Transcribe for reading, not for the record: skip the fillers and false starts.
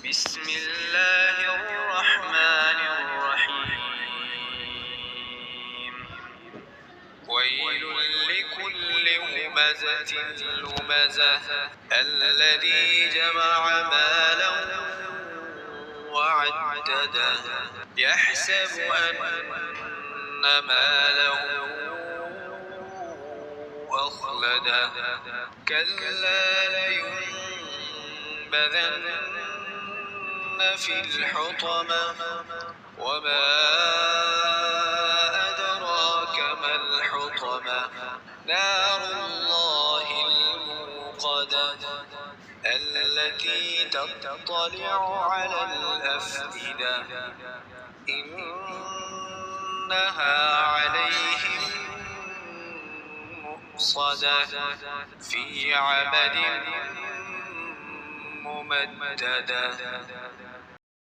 بسم الله الرحمن الرحيم ويل لكل همزة لمزة الذي جمع مالا وعدده يحسب أن ماله أخلده كلا لينبذن في الحطمة وما أدراك ما الحطمة نار الله الموقدة التي تطلع على الأفئدة إنها عليهم مؤصدة في عمد ممددة